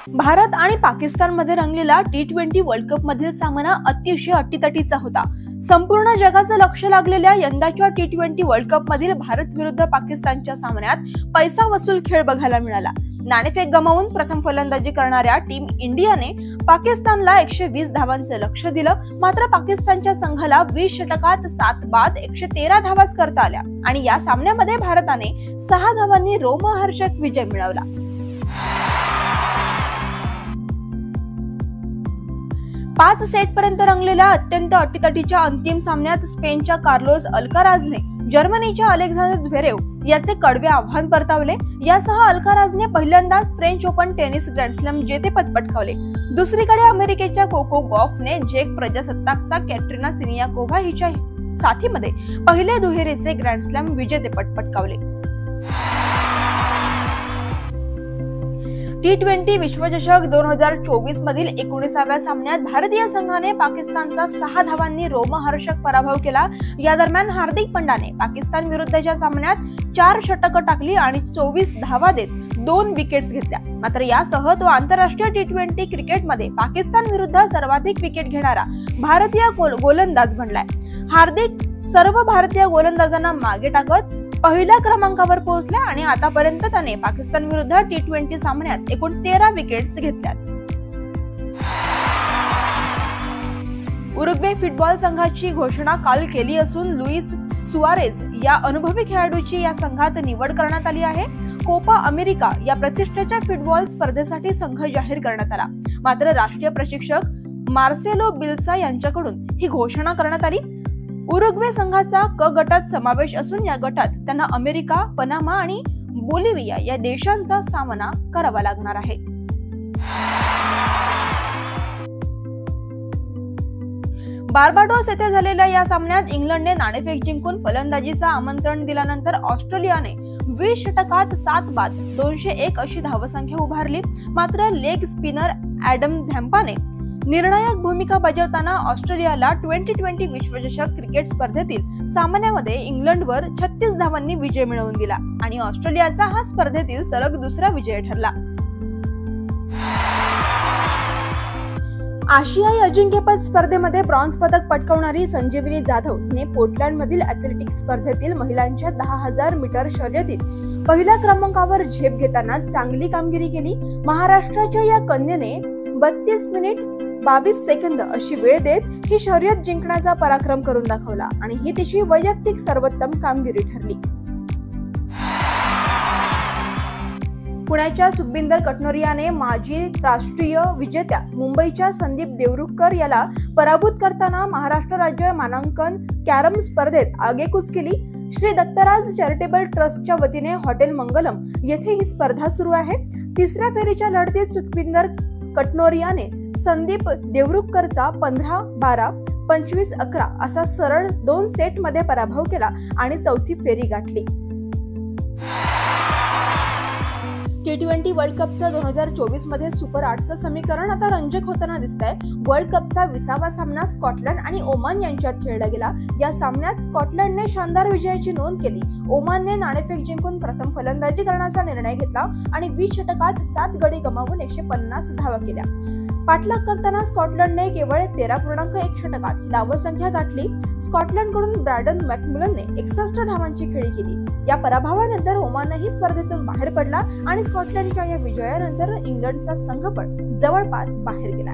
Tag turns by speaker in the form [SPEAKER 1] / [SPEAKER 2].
[SPEAKER 1] भारत आणि पाकिस्तान मध्ये रंगलेला T20 world cup मधील सामना अतिशय अटीतटीचा होता। संपूर्ण जगाचं लक्ष लागलेल्या यंदाच्या T20 वर्ल्ड कप मधील भारत विरुद्ध पाकिस्तानच्या सामन्यात पैसा वसूल खेळ बघायला मिळाला। नाणेफेक गमावून प्रथम फलंदाजी करणाऱ्या टीम इंडियाने पाकिस्तानला 120 धावांचं लक्ष दिलं। मात्र पाकिस्तानच्या संघाला 20 षटकात 7 बाद 113 धावाच करता आल्या आणि या सामन्यामध्ये भारताने 6 धावांनी रोमहर्षक विजय मिळवला। 5 सेट पर्यंत रंगलेल्या अत्यंत अटीतटीच्या अंतिम सामन्यात स्पेनच्या कार्लोस अल्काराजने जर्मनीच्या अलेक्झांडर झ्वेरेव याचे कडवे आव्हान परतावले। यासह अल्काराजने पहिल्यांदाच French open tennis grand slam जेतेपद पटकावले। दुसरीकडे अमेरिकेच्या कोको गॉफने झेक प्रजासत्ताकचा कॅटरिना सिनियाकोव्हा हिच्या साथीमध्ये पहिले दुहेरीचे ग्रँड स्लॅम विजेतेपद पटकावले। T20 विश्वचषक 2024 मधील 19व्या सामन्यात भारतीय संघाने पाकिस्तानचा 6 धावांनी रोमहर्षक पराभव केला। या दरम्यान हार्दिक पंड्याने पाकिस्तान विरुद्धच्या सामन्यात 4 षटकं टाकली आणि 24 धावा देत 2 विकेट्स घेतल्या। मात्र यासह तो आंतरराष्ट्रीय T20 क्रिकेटमध्ये पाकिस्तान विरुद्ध सर्वाधिक विकेट घेणारा भारतीय गोलंदाज बनलाय। हार्दिक सर्व भारतीय गोलंदाजांना मागे टाकत पहिल्या क्रमांकावर पोहोचला आणि आतापर्यंत त्याने पाकिस्तान विरुद्ध T20 सामन्यात एकूण 13 विकेट्स घेतल्यात। उरुग्वे फुटबॉल संघाची घोषणा काल केली असून लुईस सुआरेझ या अनुभवी खेळाडूची या संघात निवड करण्यात आली आहे। कोपा अमेरिका या प्रतिष्ठेच्या फुटबॉल स्पर्धेसाठी संघ जाहीर करण्यात आला। मात्र राष्ट्रीय प्रशिक्षक मार्सेलो बिल्सा यांच्याकडून ही घोषणा करण्यात आली। उरुग्वे संघाचा क गटात समावेश असून या गटात त्यांना अमेरिका, पनामा आणि बोलिव्हिया या देशांचा सामना करावा लागणार आहे। बार्बाडोस येथे झालेल्या या सामन्यात इंग्लंडने नाणेफेक जिंकून फलंदाजीचं आमंत्रण दिल्यानंतर ऑस्ट्रेलियाने 20 षटकात 7 बाद 201 अशी धावसंख्या उभारली। मात्र लेग स्पिनर ॲडम झॅम्पाने निर्णायक भूमिका बजावताना ऑस्ट्रेलियाला 2020 विश्वचषक क्रिकेट स्पर्धेतील सामन्यामध्ये इंग्लंडवर 36 धावांनी विजय मिळवून दिला आणि ऑस्ट्रेलियाचा हा स्पर्धेतील सलग दुसरा विजय ठरला। आशियाई अजिंक्यपद स्पर्धेमध्ये ब्रॉन्झ पदक पटकावणारी संजीवनी जाधव हिने पोर्टलँडमधील ॲथलेटिक्स स्पर्धेतील महिलांच्या 10,000 मीटर शर्यतीत पहिल्या क्रमांकावर झेप घेताना चांगली कामगिरी केली। महाराष्ट्राच्या या कन्येने 32 मिनिट 22 सेकंद अशी वेळ देत ही शर्यत जिंकण्याचा पराक्रम करून दाखवला आणि ही तिची वैयक्तिक सर्वोत्तम कामगिरी ठरली। पुण्याच्या सुखबिंदर कटनोरियाने माजी राष्ट्रीय विजेत्या मुंबईच्या संदीप देवरुखकर याला पराभूत करताना महाराष्ट्र राज्य मानांकन कॅरम स्पर्धेत आगेकूच केली। श्री दत्तराज चॅरिटेबल ट्रस्टच्या वतीने हॉटेल मंगलम येथे ही स्पर्धा सुरू आहे। तिसऱ्या फेरीच्या लढतीत सुखबिंदर कटनोरियाने संदीप देवरुखकरचा 15-12, 25-11 असा सरळ 2 सेट मध्ये पराभव केला आणि चौथी फेरी गाठली। T20 वर्ल्ड कपचं 2024 मध्ये सुपर 8चं समीकरण आता रंजक होताना दिसतंय। वर्ल्ड कपचा 20वा सामना स्कॉटलंड आणि ओमान यांच्यात खेळला गेला। या सामन्यात स्कॉटलंडने शानदार विजयाची नोंद केली। ओमानने नाणेफेक जिंकून प्रथम फलंदाजी करण्याचा निर्णय घेतला आणि 20 षटकात 7 गडी गमावून 150 धावा केल्या। पाठलाग करताना स्कॉटलंडने केवळ 13.1 षटकात ही धावसंख्या गाठली। स्कॉटलंडकडून ब्रॅडन मॅकमिलनने 61 धावांची खेळी केली। या पराभवानंतर ओमानही स्पर्धेतून बाहेर पडला आणि स्कॉटलंडच्या या विजयानंतर इंग्लंडचा संघ पण जवळपास बाहेर गेला।